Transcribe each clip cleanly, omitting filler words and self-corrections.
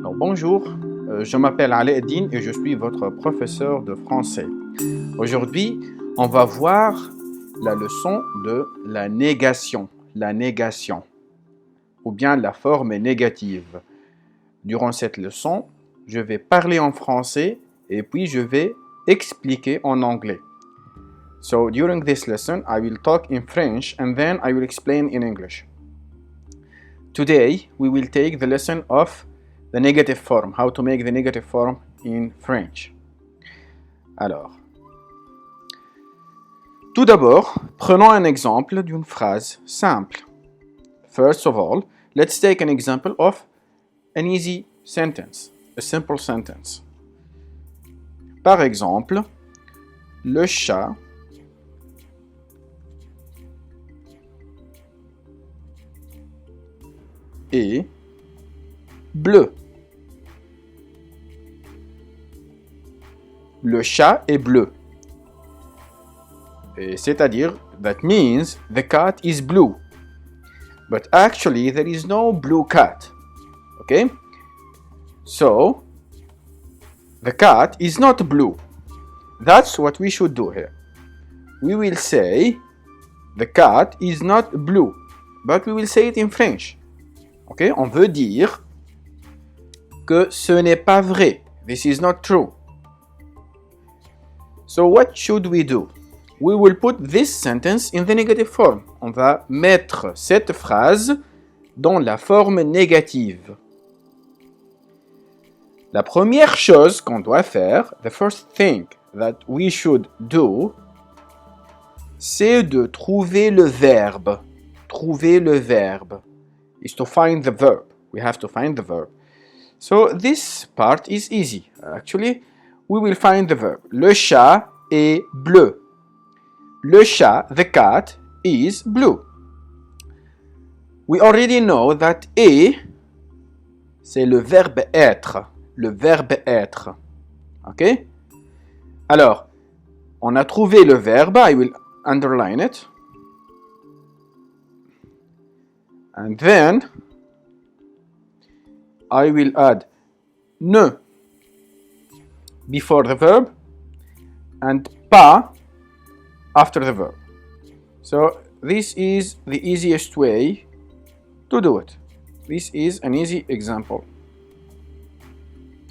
Alors bonjour, je m'appelle Alaeddin et je suis votre professeur de français. Aujourd'hui, on va voir la leçon de la négation, ou bien la forme négative. Durant cette leçon, je vais parler en français et puis je vais expliquer en anglais. So during this lesson, I will talk in French and then I will explain in English. Today, we will take the lesson of the negative form, how to make the negative form in French. Alors, tout d'abord, prenons un exemple d'une phrase simple. First of all, let's take an example of an easy sentence, a simple sentence. Par exemple, le chat est bleu. Le chat est bleu. C'est-à-dire, that means the cat is blue. But actually, there is no blue cat. Okay? So, the cat is not blue. That's what we should do here. We will say, the cat is not blue. But we will say it in French. Okay? On veut dire que ce n'est pas vrai. This is not true. So what should we do? We will put this sentence in the negative form. On va mettre cette phrase dans la forme négative. La première chose qu'on doit faire, the first thing that we should do, c'est de trouver le verbe. Trouver le verbe is to find the verb. We have to find the verb. So this part is easy. Actually, we will find the verb. Le chat est bleu. Le chat, the cat, is blue. We already know that est, c'est le verbe être. Le verbe être. Ok? Alors, on a trouvé le verbe. I will underline it. And then, I will add ne before the verb and pas after the verb. So this is the easiest way to do it. This is an easy example.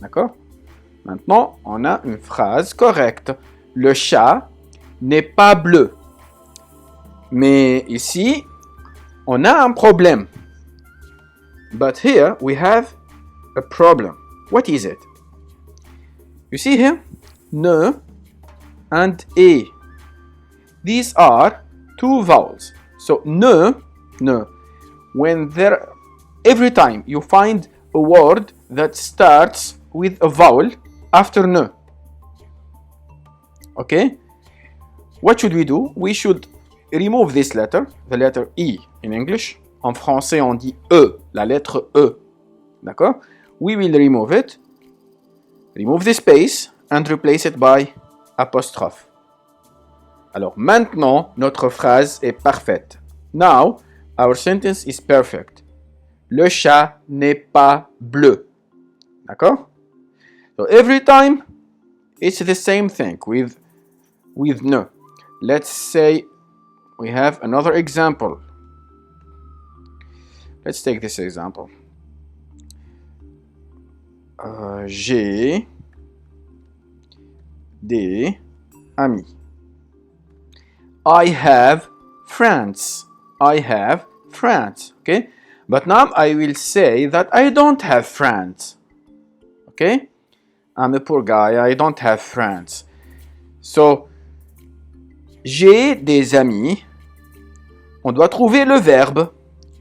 D'accord? Maintenant, on a une phrase correcte. Le chat n'est pas bleu. Mais ici, on a un problème. But here we have a problem. What is it? You see here? Ne and et. These are two vowels. So ne. When there, every time you find a word that starts with a vowel after ne. Okay? What should we do? We should remove this letter, the letter E in English. En français, on dit E, la lettre E. D'accord? We will remove it. Remove the space and replace it by apostrophe. Alors maintenant, notre phrase est parfaite. Now, our sentence is perfect. Le chat n'est pas bleu. D'accord? So every time, it's the same thing with ne. Let's say we have another example. Let's take this example. J'ai des amis. I have friends. I have friends. Okay? But now I will say that I don't have friends. Okay? I'm a poor guy. I don't have friends. So, j'ai des amis. On doit trouver le verbe.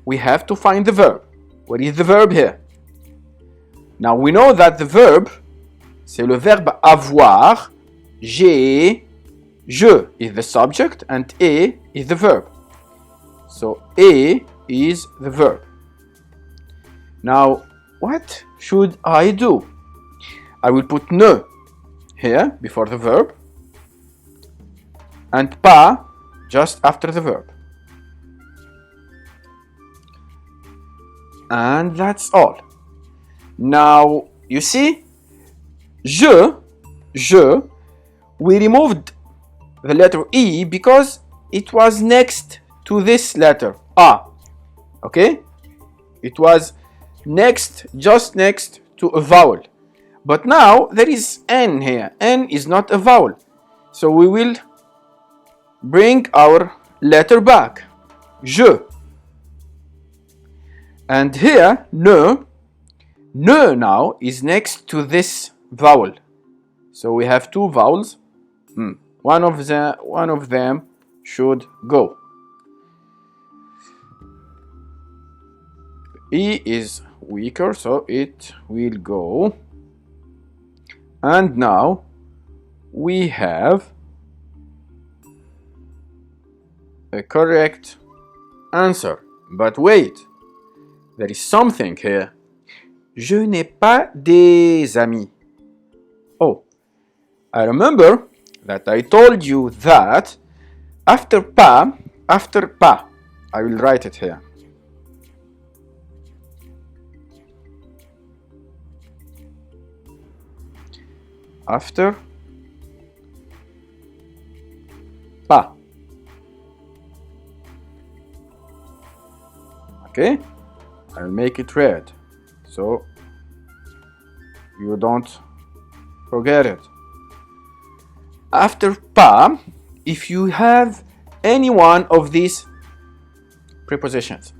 We have to find the verb. What is the verb here? Now we know that the verb, c'est le verbe avoir. J'ai, je is the subject and est is the verb. So est is the verb. Now, what should I do? I will put ne here before the verb and pas just after the verb. And that's all. Now, you see, we removed the letter E because it was next to this letter, A. Okay? It was just next to a vowel. But now there is N here. N is not a vowel. So we will bring our letter back. Je. And here, ne now is next to this vowel. So we have two vowels. One of them should go. E is weaker, so it will go. And now we have a correct answer. But wait, there is something here. Je n'ai pas des amis. Oh, I remember that I told you that after pas, I will write it here. After pas. Okay, I'll make it red so you don't forget it. After pas, if you have any one of these prepositions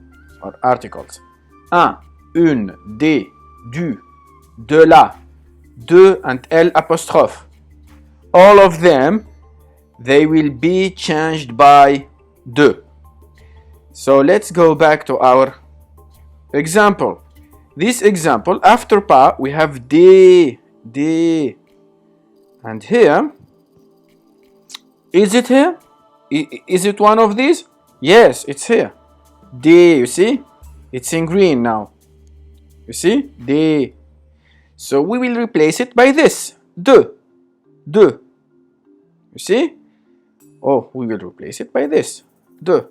or articles, un, une, des, du, de la, de and L apostrophe, all of them, they will be changed by de. So let's go back to our example. This example, after pas, we have des. And here, is it here? Is it one of these? Yes, it's here. Des, you see? It's in green now. You see? Des. So we will replace it by this. De. You see? Oh, we will replace it by this. De.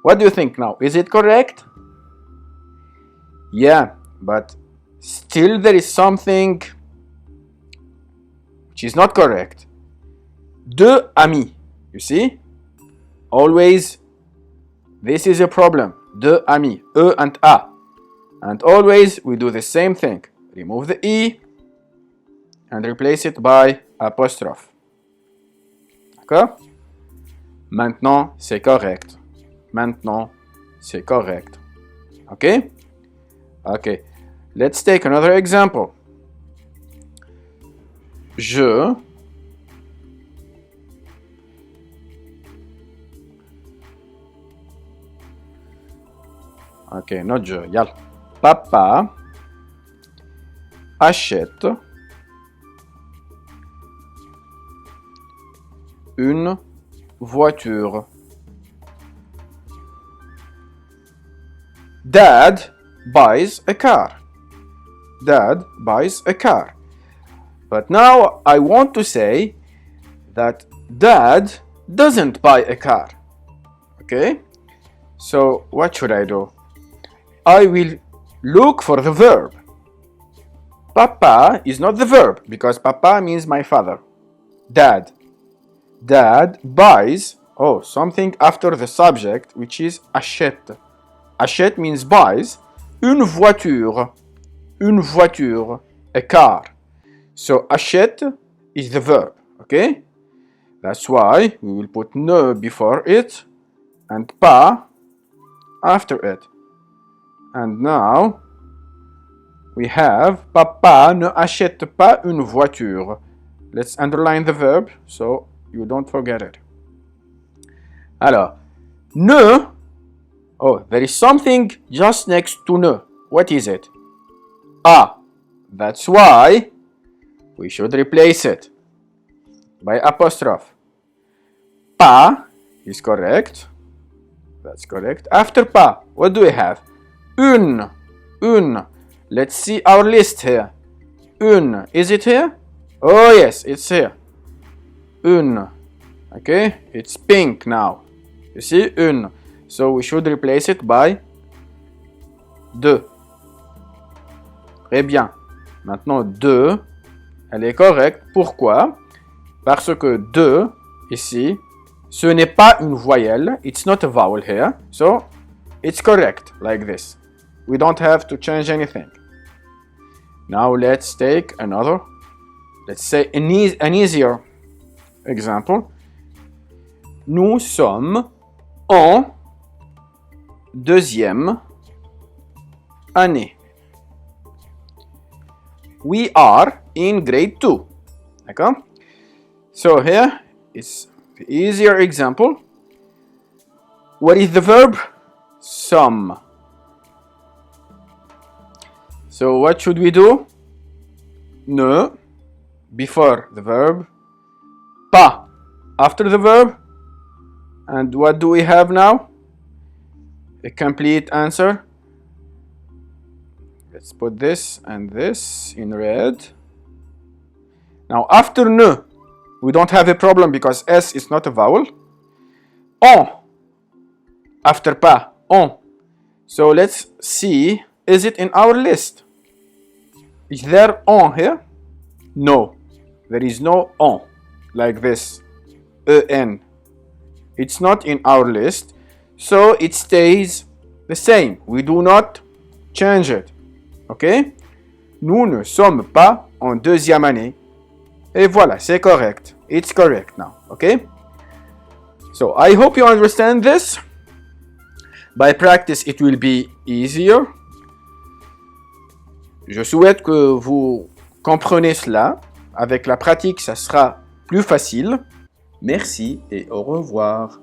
What do you think now? Is it correct? Yeah, but still there is something which is not correct. Deux amis. You see? Always, this is a problem. Deux amis. E and A. And always we do the same thing. Remove the E and replace it by apostrophe. D'accord? Maintenant, c'est correct. Maintenant, c'est correct. Okay? Okay. Let's take another example. Je Okay, not je. Yal. Papa achète une voiture. Dad buys a car. Dad buys a car. But now I want to say that Dad doesn't buy a car. Okay? So what should I do? I will look for the verb. Papa is not the verb because papa means my father. Dad. Dad buys, something after the subject, which is achète. Achète means buys. Une voiture. Une voiture. A car. So achète is the verb. Okay? That's why we will put ne before it and pas after it. And now we have papa ne achète pas une voiture. Let's underline the verb so you don't forget it. Alors, ne. Oh, there is something just next to ne. What is it? A. That's why we should replace it by apostrophe. Pas is correct. That's correct. After pas, what do we have? Une. Let's see our list here. Une. Is it here? Oh yes, it's here. Une. Okay, it's pink now. You see, une. So we should replace it by deux. Très bien. Maintenant, 2, elle est correcte. Pourquoi? Parce que 2, ici, ce n'est pas une voyelle. It's not a vowel here. So, it's correct, like this. We don't have to change anything. Now, let's take another. Let's say an easier example. Nous sommes en deuxième année. We are in grade 2. D'accord? So here is the easier example. What is the verb? Some. So what should we do? Ne before the verb. Pas after the verb. And what do we have now? A complete answer. Let's put this and this in red. Now after ne, we don't have a problem because S is not a vowel. En. After pas, en. So let's see, is it in our list? Is there en here? No. There is no en like this. En. It's not in our list. So it stays the same. We do not change it. OK? Nous ne sommes pas en deuxième année. Et voilà, c'est correct. It's correct now. OK? So I hope you understand this. By practice, it will be easier. Je souhaite que vous comprenez cela. Avec la pratique, ça sera plus facile. Merci et au revoir.